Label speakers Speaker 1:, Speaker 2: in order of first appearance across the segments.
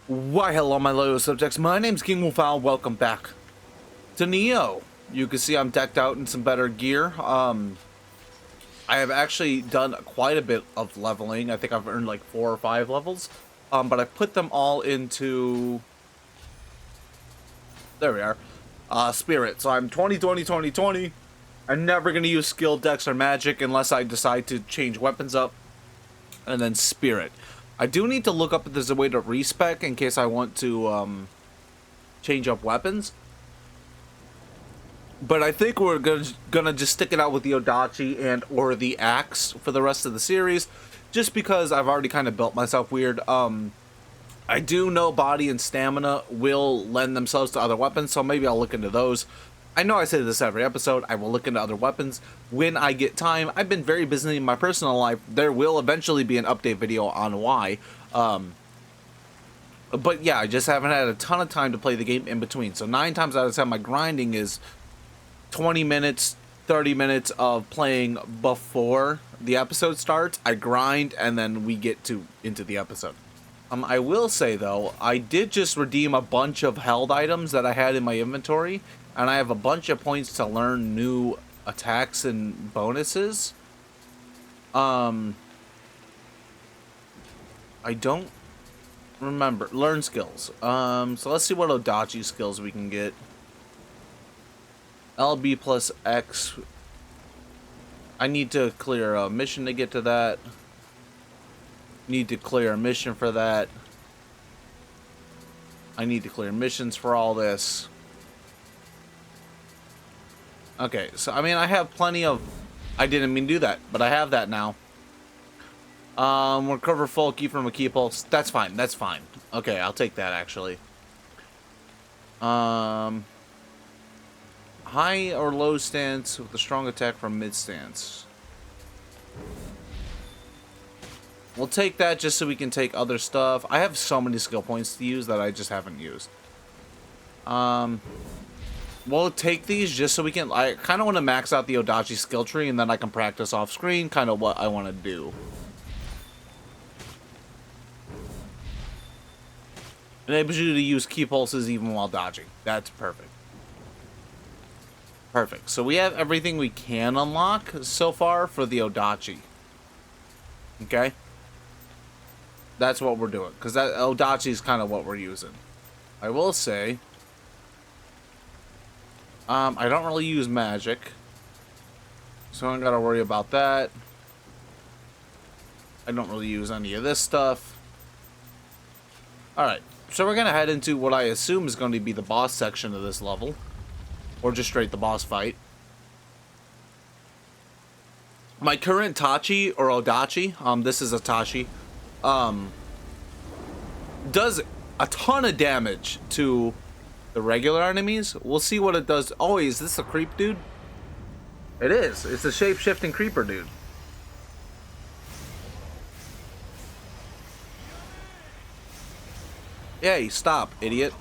Speaker 1: Why, hello, my loyal subjects. My name's King Wolfowl. Welcome back to Nioh. You can see I'm decked out in some better gear. I have actually done quite a bit of leveling. I think I've earned like 4 or 5 levels. But I put them all into... There we are. Spirit. So I'm 20, 20, 20, 20. I'm never going to use skill, dex, or magic unless I decide to change weapons up. And then Spirit. I do need to look up if there's a way to respec in case I want to change up weapons. But I think we're gonna just stick it out with the Odachi and or the axe for the rest of the series, just because I've already kind of built myself weird. I do know body and stamina will lend themselves to other weapons, so maybe I'll look into those. I know I say this every episode, I will look into other weapons when I get time. I've been very busy in my personal life. There will eventually be an update video on why. But yeah, I just haven't had a ton of time to play the game in between. So 9 times out of 10, my grinding is 20 minutes, 30 minutes of playing before the episode starts. I grind and then we get into the episode. I will say though, I did just redeem a bunch of held items that I had in my inventory, and I have a bunch of points to learn new attacks and bonuses. I don't remember. Learn skills. So let's see what Odachi skills we can get. LB plus X. I need to clear a mission to get to that. Need to clear a mission for that. I need to clear missions for all this. Okay, so I mean I have plenty of... I didn't mean to do that, but I have that now. Recover full key from a key pulse. That's fine, that's fine. Okay, I'll take that actually. High or low stance with a strong attack from mid stance. We'll take that just so we can take other stuff. I have so many skill points to use that I just haven't used. We'll take these just so we can... I kind of want to max out the Odachi skill tree and then I can practice off screen kind of what I want to do. Enables you to use key pulses even while dodging. That's perfect. Perfect. So we have everything we can unlock so far for the Odachi. Okay? That's what we're doing. Because that Odachi is kind of what we're using. I will say... I don't really use magic. So I don't gotta worry about that. I don't really use any of this stuff. Alright. So we're gonna head into what I assume is going to be the boss section of this level. Or just straight the boss fight. My current Tachi, or Odachi, this is a Tachi, does a ton of damage to the regular enemies. We'll see what it does. Oh, is this a creep dude? It is. It's a shape-shifting creeper dude. Hey, stop, idiot.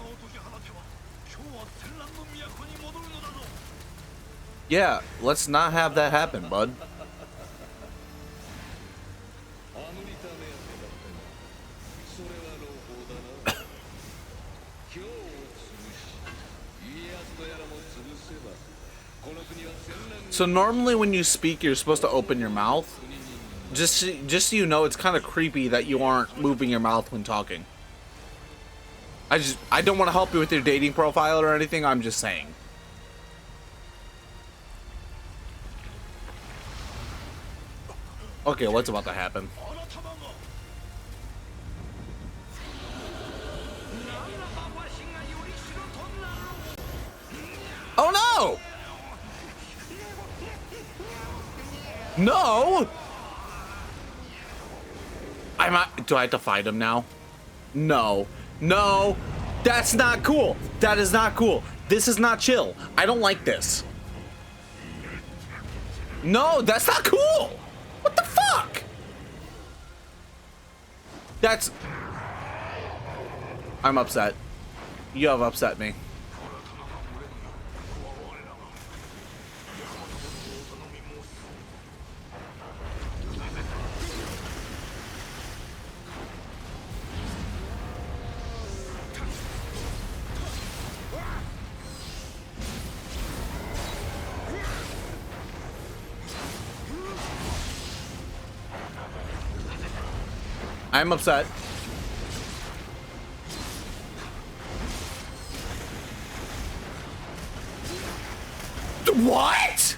Speaker 1: Yeah, let's not have that happen, bud. So normally when you speak, you're supposed to open your mouth. Just so you know, it's kind of creepy that you aren't moving your mouth when talking. I don't want to help you with your dating profile or anything, I'm just saying. Okay, what's about to happen? Oh no! No! Do I have to fight him now? No. No! That's not cool! That is not cool! This is not chill! I don't like this! No! That's not cool! What the fuck? That's... I'm upset. You have upset me. I'm upset. What?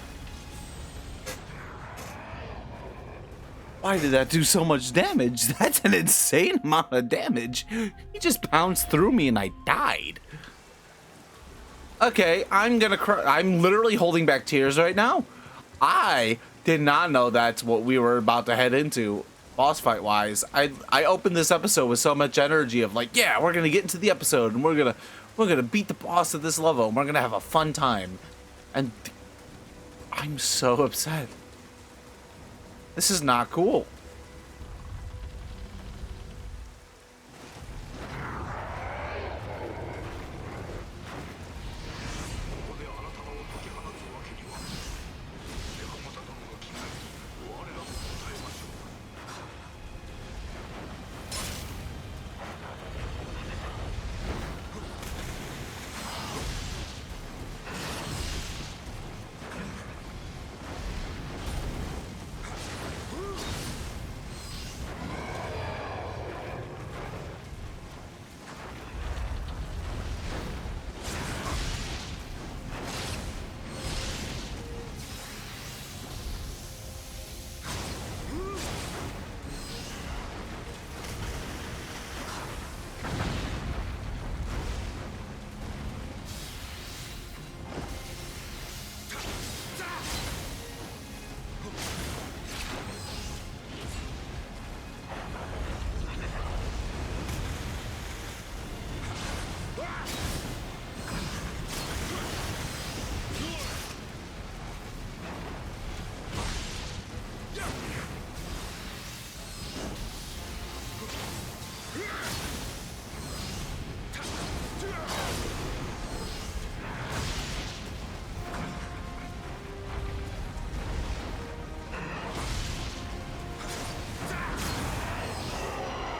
Speaker 1: Why did that do so much damage? That's an insane amount of damage. He just bounced through me and I died. Okay, I'm gonna cry. I'm literally holding back tears right now. I did not know that's what we were about to head into, boss fight wise. I opened this episode with so much energy of like, yeah, we're gonna get into the episode and we're gonna beat the boss at this level and we're gonna have a fun time. And I'm so upset. This is not cool.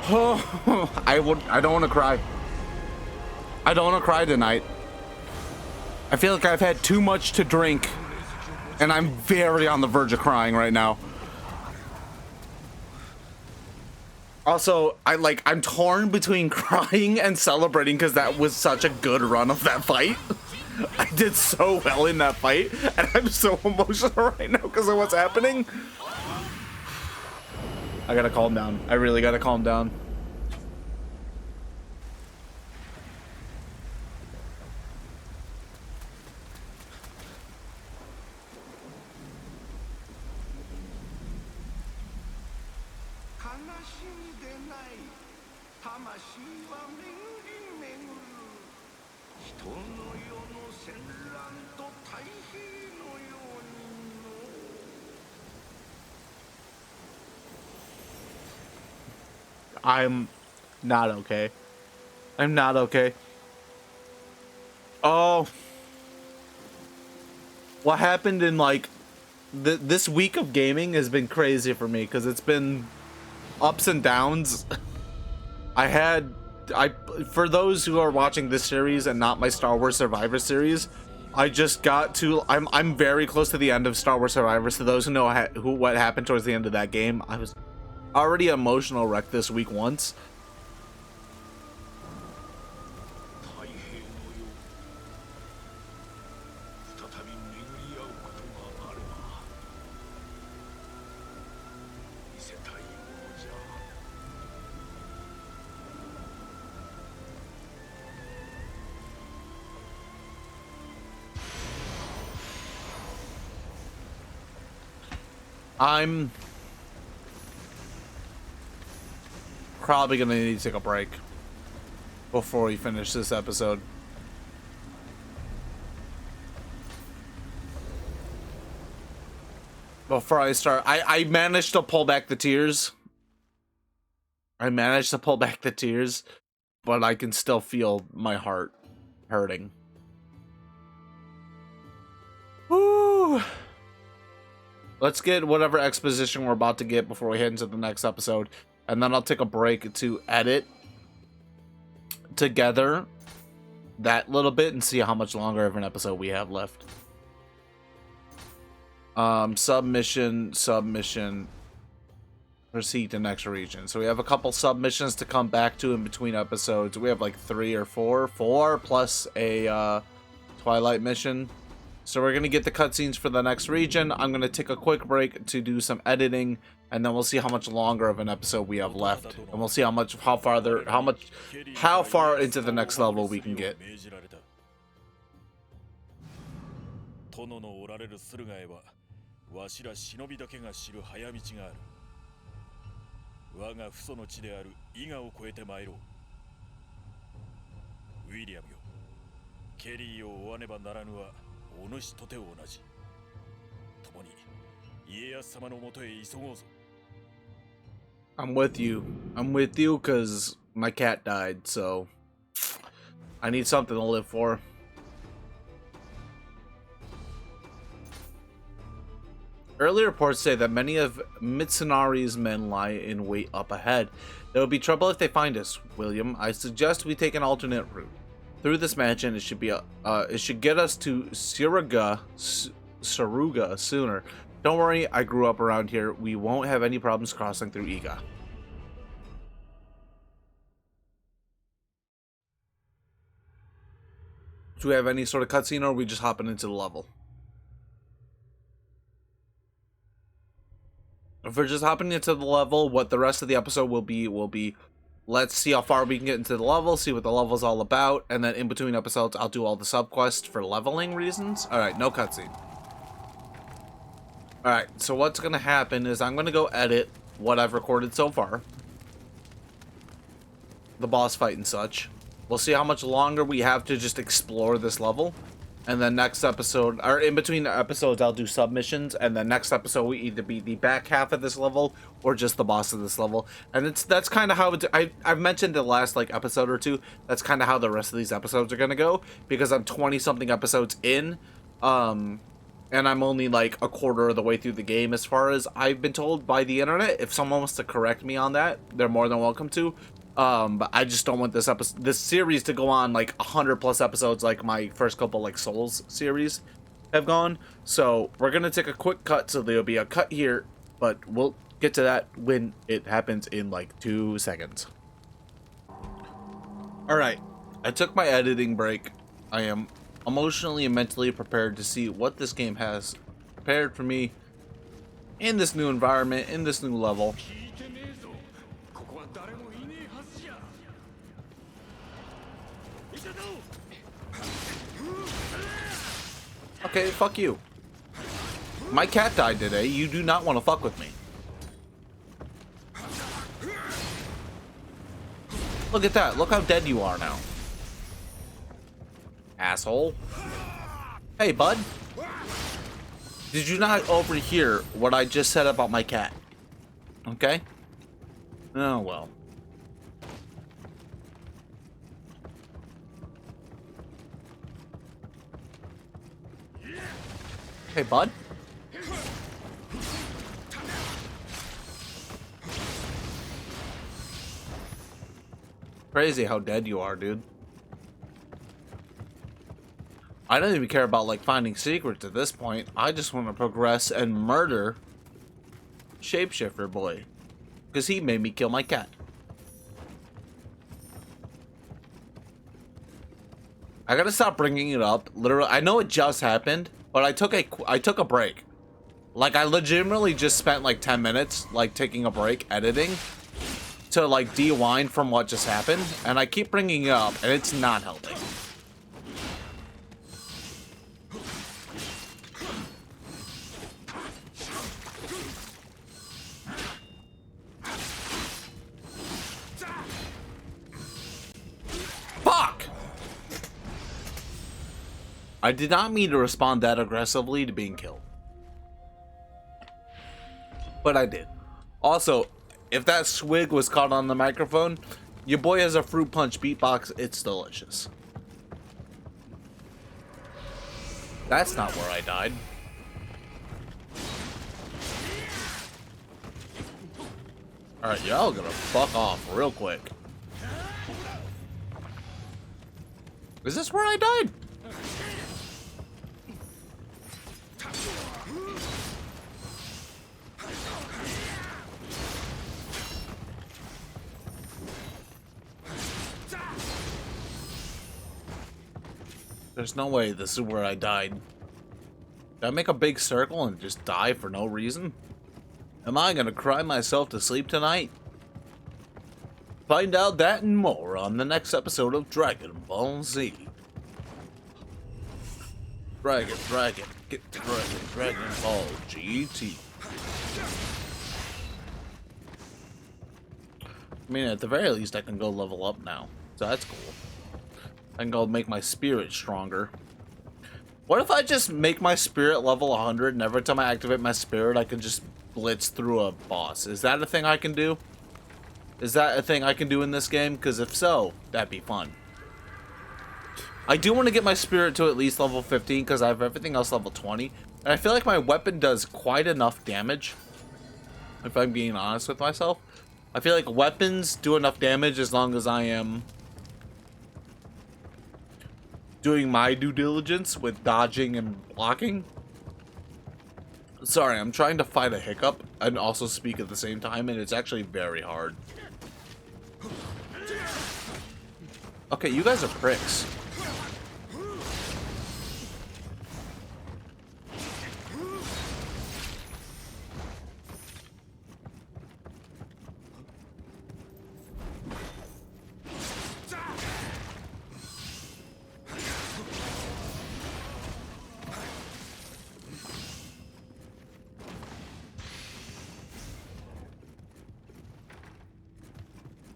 Speaker 1: Oh, I don't want to cry. I don't want to cry tonight. I feel like I've had too much to drink, and I'm very on the verge of crying right now. Also, I'm torn between crying and celebrating because that was such a good run of that fight. I did so well in that fight, and I'm so emotional right now because of what's happening. I gotta calm down. I really gotta calm down. I'm not okay. I'm not okay. Oh. What happened in this week of gaming has been crazy for me because it's been ups and downs. For those who are watching this series and not my Star Wars Survivor series, I just got to I'm very close to the end of Star Wars Survivor. So those who know what happened towards the end of that game, I was already emotional wreck this week once. I'm probably gonna need to take a break before we finish this episode. Before I start, I managed to pull back the tears. I managed to pull back the tears, but I can still feel my heart hurting. Woo! Let's get whatever exposition we're about to get before we head into the next episode. And then I'll take a break to edit together that little bit and see how much longer of an episode we have left. Submission. Proceed to next region. So we have a couple submissions to come back to in between episodes. We have like 3 or 4 plus a Twilight mission. So we're gonna get the cutscenes for the next region. I'm gonna take a quick break to do some editing, and then we'll see how much longer of an episode we have left, and we'll see how far into the next level we can get.
Speaker 2: 殿のおられる駿河へはわしら忍びだけが知る早道がある。我が父祖の地である伊賀を越えて参ろう。ウィリアムよ、ケリーを追わねばならぬはお主とて同じ。共に家康様のもとへ急ごうぞ。
Speaker 1: I'm with you. I'm with you because my cat died, so I need something to live for. Early reports say that many of Mitsunari's men lie in wait up ahead. There will be trouble if they find us, William. I suggest we take an alternate route. Through this mansion, it should get us to Saruga sooner. Don't worry, I grew up around here. We won't have any problems crossing through Iga. Do we have any sort of cutscene, or are we just hopping into the level? If we're just hopping into the level, what the rest of the episode will be let's see how far we can get into the level, see what the level's all about, and then in between episodes, I'll do all the subquests for leveling reasons. Alright, no cutscene. Alright, so what's gonna happen is I'm gonna go edit what I've recorded so far. The boss fight and such. We'll see how much longer we have to just explore this level. And then next episode, or in between the episodes, I'll do submissions. And then next episode, we either beat the back half of this level or just the boss of this level. And that's kind of how it's. I've mentioned the last like episode or two. That's kind of how the rest of these episodes are gonna go, because I'm 20 something episodes in, and I'm only like a quarter of the way through the game as far as I've been told by the internet. If someone wants to correct me on that, they're more than welcome to. But I just don't want this series to go on like 100 plus episodes like my first couple like Souls series have gone. So we're gonna take a quick cut, so there'll be a cut here, but we'll get to that when it happens in like 2 seconds. Alright, I took my editing break. I am emotionally and mentally prepared to see what this game has prepared for me in this new environment, in this new level. Okay, fuck you. My cat died today. You do not want to fuck with me. Look at that. Look how dead you are now. Asshole. Hey, bud. Did you not overhear what I just said about my cat? Okay? Oh, well. Hey, bud. Crazy how dead you are, dude. I don't even care about like finding secrets at this point. I just want to progress and murder Shapeshifter Boy, because he made me kill my cat. I gotta stop bringing it up. Literally, I know it just happened, but I took a break. Like, I legitimately just spent like 10 minutes like taking a break editing to like de-wind from what just happened, and I keep bringing it up, and it's not helping. Fuck! I did not mean to respond that aggressively to being killed, but I did. Also, if that swig was caught on the microphone, your boy has a fruit punch beatbox. It's delicious. That's not where I died. Alright, y'all gonna fuck off real quick. Is this where I died? There's no way this is where I died. Did I make a big circle and just die for no reason? Am I gonna cry myself to sleep tonight? Find out that and more on the next episode of Dragon Ball Z. Dragon, get the Dragon Ball GT. I mean, at the very least, I can go level up now. So that's cool. I can go make my spirit stronger. What if I just make my spirit level 100 and every time I activate my spirit, I can just blitz through a boss? Is that a thing I can do? Is that a thing I can do in this game? Because if so, that'd be fun. I do want to get my spirit to at least level 15 because I have everything else level 20. And I feel like my weapon does quite enough damage. If I'm being honest with myself. I feel like weapons do enough damage as long as I am doing my due diligence with dodging and blocking. Sorry, I'm trying to fight a hiccup and also speak at the same time, and it's actually very hard. Okay, you guys are pricks.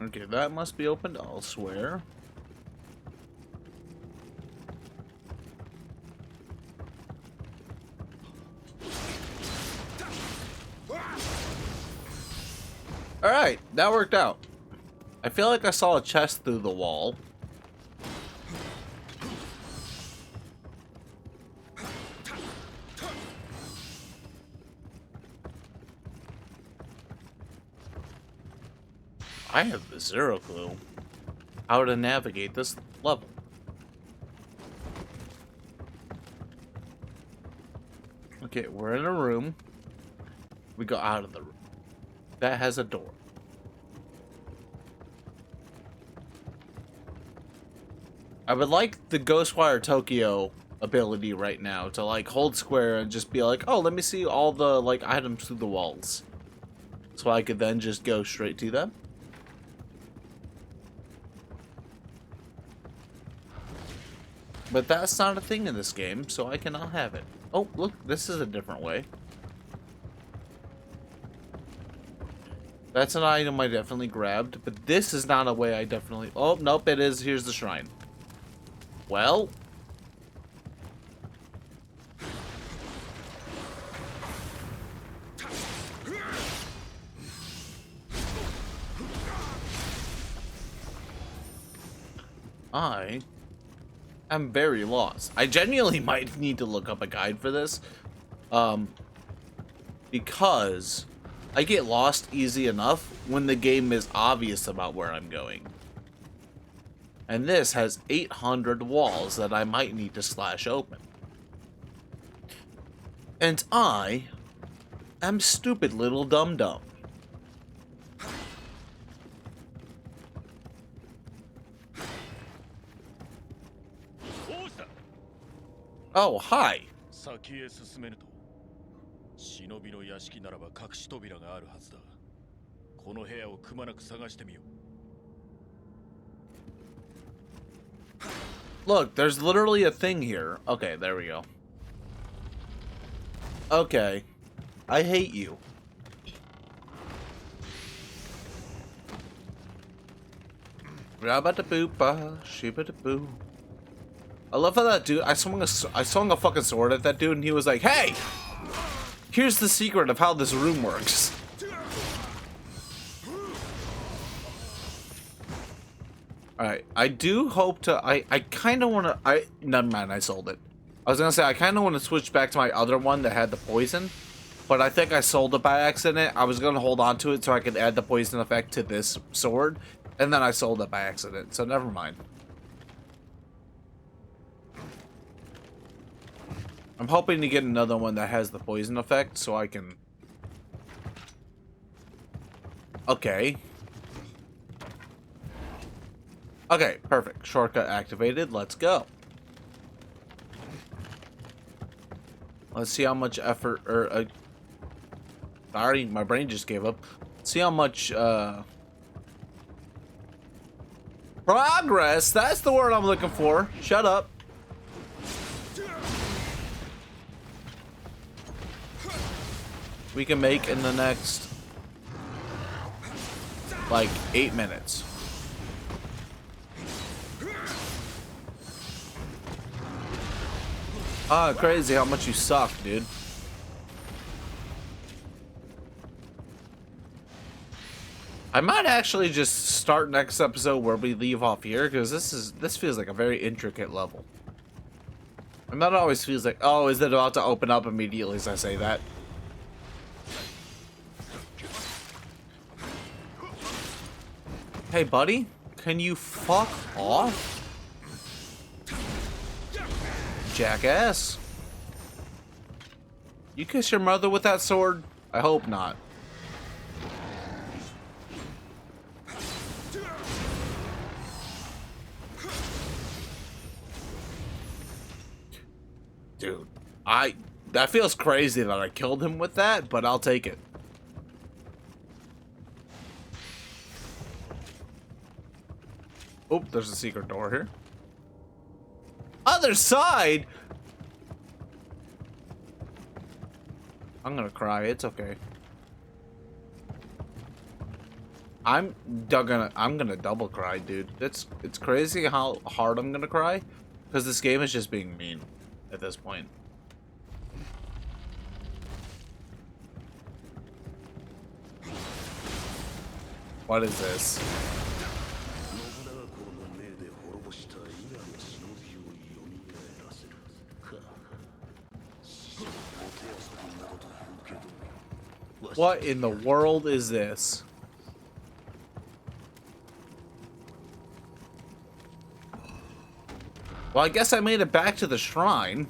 Speaker 1: Okay, that must be opened elsewhere. Alright, that worked out. I feel like I saw a chest through the wall. I have zero clue how to navigate this level. Okay, we're in a room. We go out of the room. That has a door. I would like the Ghostwire Tokyo ability right now to like hold square and just be like, oh, let me see all the like items through the walls. So I could then just go straight to them. But that's not a thing in this game, so I cannot have it. Oh, look, this is a different way. That's an item I definitely grabbed, but this is not a way I definitely... Oh, nope, it is. Here's the shrine. Well... I'm very lost. I genuinely might need to look up a guide for this. Because I get lost easy enough when the game is obvious about where I'm going. And this has 800 walls that I might need to slash open. And I am stupid little dum-dum. Oh, hi.
Speaker 2: 先へ進めぬと忍びの屋敷ならば隠し扉があるはずだ。この部屋をくまなく探してみよう。
Speaker 1: Look, there's literally a thing here. Okay, there we go. Okay. I hate you. Rabba-da-boo-ba, shibba-da-boo. I love how that dude, I swung a fucking sword at that dude and he was like, hey! Here's the secret of how this room works. Alright, I do hope to, I kind of want to, never mind, I sold it. I was going to say, I kind of want to switch back to my other one that had the poison, but I think I sold it by accident. I was going to hold on to it so I could add the poison effect to this sword, and then I sold it by accident, so never mind. I'm hoping to get another one that has the poison effect so I can... Okay. Okay, perfect. Shortcut activated. Let's go. Let's see how much effort, or sorry, my brain just gave up. See how much progress. That's the word I'm looking for. Shut up. We can make in the next like 8 minutes. Ah, crazy how much you suck, dude. I might actually just start next episode where we leave off here, because this feels like a very intricate level. And that always feels like, oh, is it about to open up immediately as I say that? Hey, buddy, can you fuck off? Jackass. You kiss your mother with that sword? I hope not. Dude, that feels crazy that I killed him with that, but I'll take it. Oh, there's a secret door here. Other side? I'm gonna cry, it's okay. I'm gonna double cry, dude. It's crazy how hard I'm gonna cry, because this game is just being mean at this point. What is this? What in the world is this? Well, I guess I made it back to the shrine.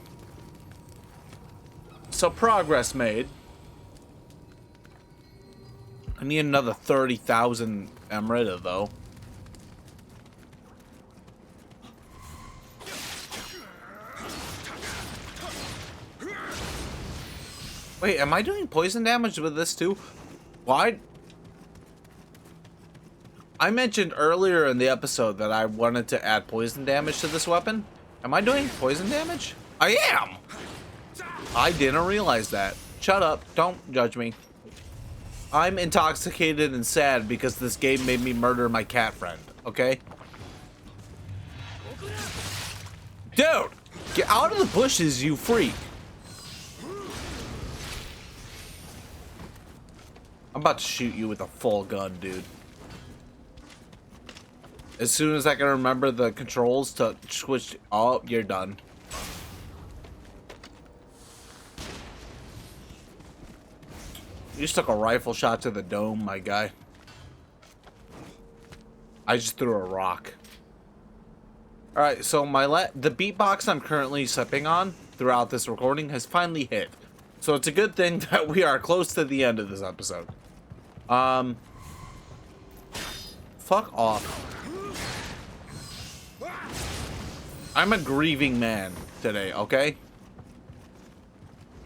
Speaker 1: So progress made. I need another 30,000 Amrita, though. Wait, am I doing poison damage with this too? Why? I mentioned earlier in the episode that I wanted to add poison damage to this weapon. Am I doing poison damage? I am! I didn't realize that. Shut up. Don't judge me. I'm intoxicated and sad because this game made me murder my cat friend, okay? Dude! Get out of the bushes, you freak! I'm about to shoot you with a full gun, dude. As soon as I can remember the controls to switch... Oh, you're done. You just took a rifle shot to the dome, my guy. I just threw a rock. Alright, so the beatbox I'm currently sipping on throughout this recording has finally hit. So it's a good thing that we are close to the end of this episode. Fuck off. I'm a grieving man today, okay?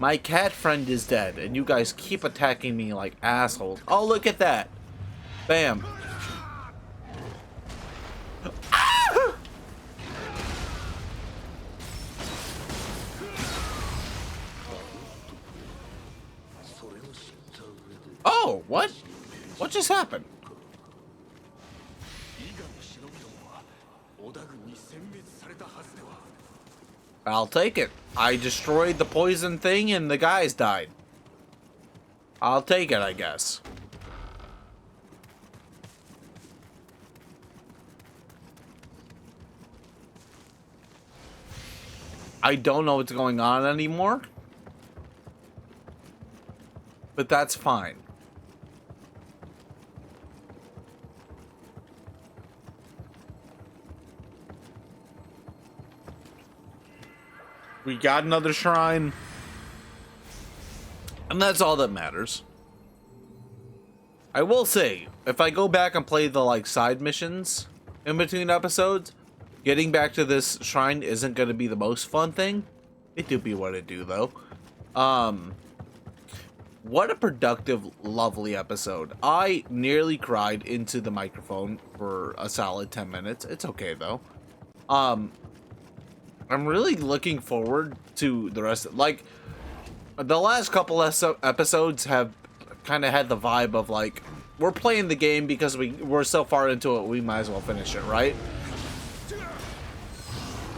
Speaker 1: My cat friend is dead, and you guys keep attacking me like assholes. Oh, look at that. Bam. Ah! Oh, what? What just happened? I'll take it. I destroyed the poison thing and the guys died. I'll take it, I guess. I don't know what's going on anymore. But that's fine. We got another shrine. And that's all that matters. I will say, if I go back and play the side missions in between episodes, getting back to this shrine isn't going to be the most fun thing. It do be what it do, though. What a productive, lovely episode. I nearly cried into the microphone for a solid 10 minutes. It's okay though. I'm really looking forward to the rest of, like, the last couple episodes have kind of had the vibe of like, we're playing the game because we're so far into it, we might as well finish it, right?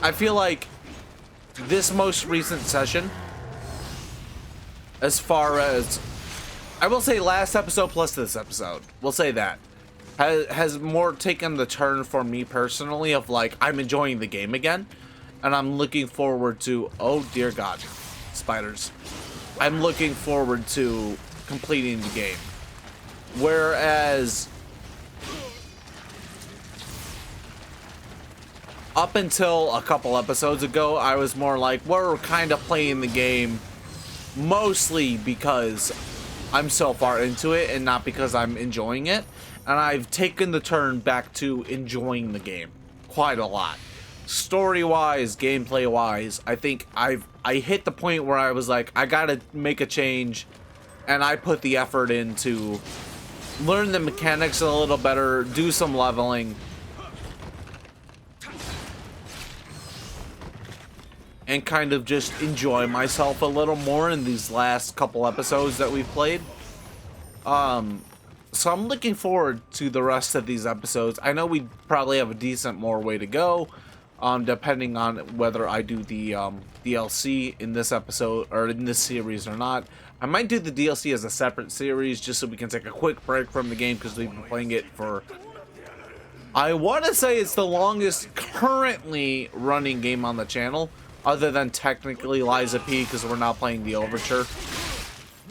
Speaker 1: I feel like this most recent session, as far as, I will say last episode plus this episode, we'll say that, has more taken the turn for me personally of like, I'm enjoying the game again, and I'm looking forward to, oh dear God, spiders. I'm looking forward to completing the game. Whereas up until a couple episodes ago, I was more like, we're kind of playing the game mostly because I'm so far into it and not because I'm enjoying it. And I've taken the turn back to enjoying the game quite a lot. Story-wise, gameplay-wise, I think I hit the point where I was like, I gotta make a change, and I put the effort in to learn the mechanics a little better, do some leveling, and kind of just enjoy myself a little more in these last couple episodes that we've played. So I'm looking forward to the rest of these episodes. I know we probably have a decent more way to go, depending on whether I do the DLC in this episode or in this series or not. I might do the DLC as a separate series just so we can take a quick break from the game because we've been playing it for, I want to say it's the longest currently running game on the channel, other than technically Liza P because we're not playing the Overture.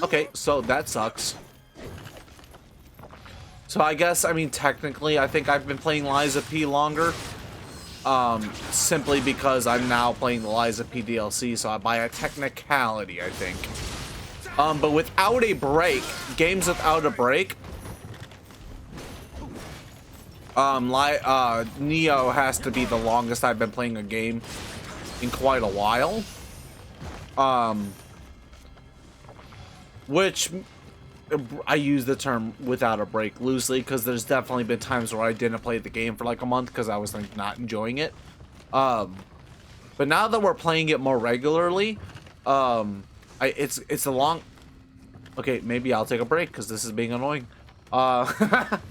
Speaker 1: Okay, so that sucks. So I guess, I mean, technically, I think I've been playing Liza P longer. Simply because I'm now playing the Liza P DLC, so by a technicality, I think. But without a break, games without a break, Nioh has to be the longest I've been playing a game in quite a while. Which I use the term without a break loosely because there's definitely been times where I didn't play the game for like a month because I was like not enjoying it. But now that we're playing it more regularly, it's a long. Okay, maybe I'll take a break because this is being annoying. I've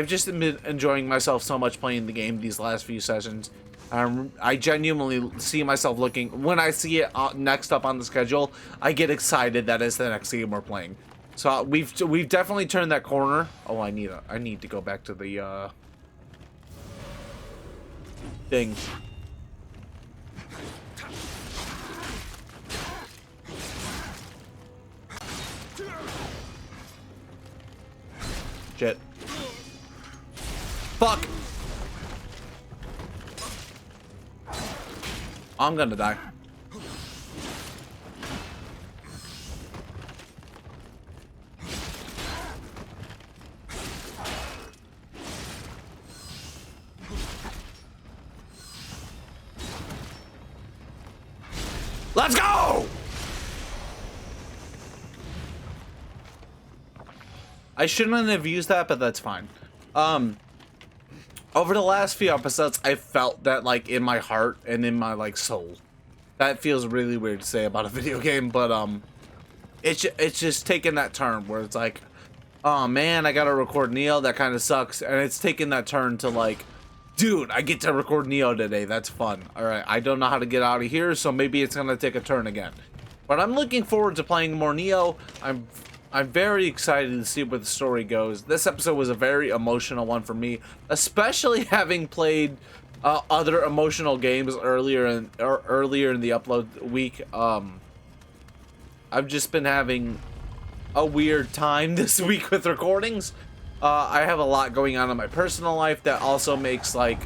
Speaker 1: just been enjoying myself so much playing the game these last few sessions. I genuinely see myself looking, when I see it next up on the schedule, I get excited that it's the next game we're playing. So we've definitely turned that corner. Oh, I need to go back to the thing. Shit. Fuck. I'm gonna die. Let's go! I shouldn't have used that, but that's fine. Over the last few episodes, I felt that, like, in my heart and in my, like, soul. That feels really weird to say about a video game, but, it's just taken that turn where it's like, oh man, I gotta record Nioh, that kind of sucks. And it's taken that turn to, like, dude, I get to record Nioh today, that's fun. Alright, I don't know how to get out of here, so maybe it's gonna take a turn again. But I'm looking forward to playing more Nioh. I'm very excited to see where the story goes. This episode was a very emotional one for me, especially having played other emotional games earlier in the upload week. I've just been having a weird time this week with recordings. I have a lot going on in my personal life that also makes like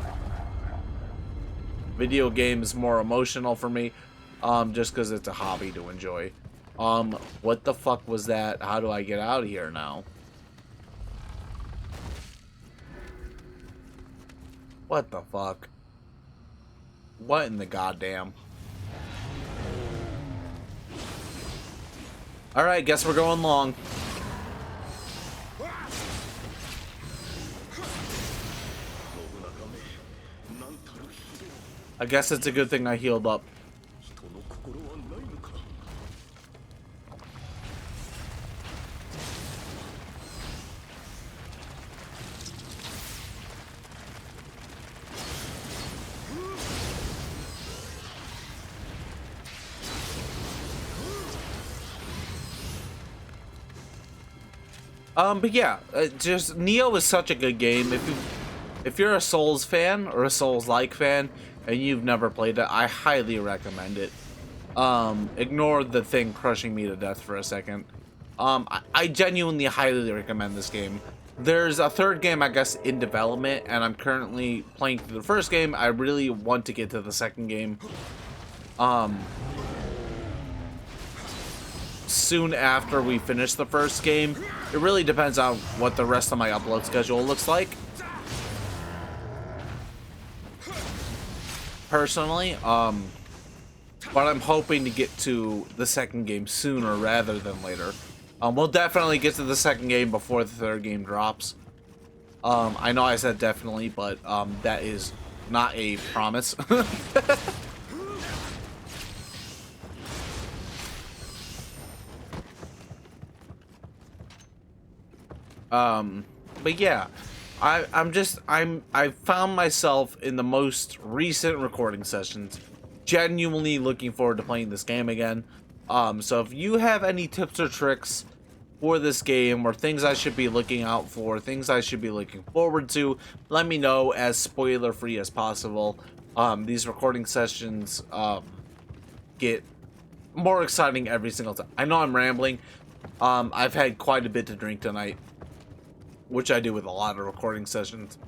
Speaker 1: video games more emotional for me, just because it's a hobby to enjoy. What the fuck was that? How do I get out of here now? What the fuck? What in the goddamn? Alright, guess we're going long. I guess it's a good thing I healed up. But yeah, just Nioh is such a good game. If you're a Souls fan or a Souls-like fan and you've never played it, I highly recommend it. Ignore the thing crushing me to death for a second. I genuinely highly recommend this game. There's a third game, I guess, in development, and I'm currently playing through the first game. I really want to get to the second game. Soon after we finish the first game. It really depends on what the rest of my upload schedule looks like. Personally, but I'm hoping to get to the second game sooner rather than later. We'll definitely get to the second game before the third game drops. I know I said definitely, but that is not a promise. But yeah, I found myself in the most recent recording sessions genuinely looking forward to playing this game again. So if you have any tips or tricks for this game, or things I should be looking out for, things I should be looking forward to, let me know as spoiler free as possible. These recording sessions get more exciting every single time. I know I'm rambling. I've had quite a bit to drink tonight, which I do with a lot of recording sessions.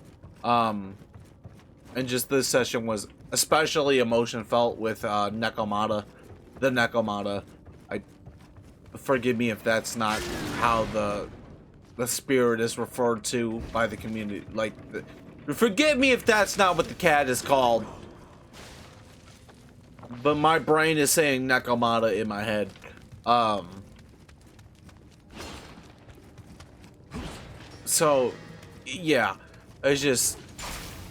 Speaker 1: And just this session was especially emotion felt with Nekomata. The Nekomata. Forgive me if that's not how the spirit is referred to by the community. Like, forgive me if that's not what the cat is called. But my brain is saying Nekomata in my head. So, yeah, it's just,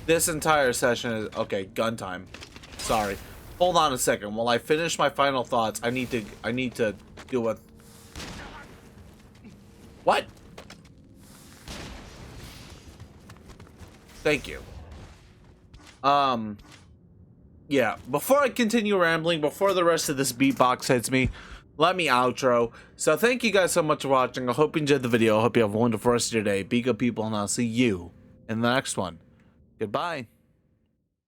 Speaker 1: this entire session is, okay, gun time. Sorry. Hold on a second. While I finish my final thoughts, I need to do a, what? Thank you. Yeah, before I continue rambling, before the rest of this beatbox hits me, let me outro. So thank you guys so much for watching. I hope you enjoyed the video. I hope you have a wonderful rest of your day. Be good people, and I'll see you in the next one. Goodbye.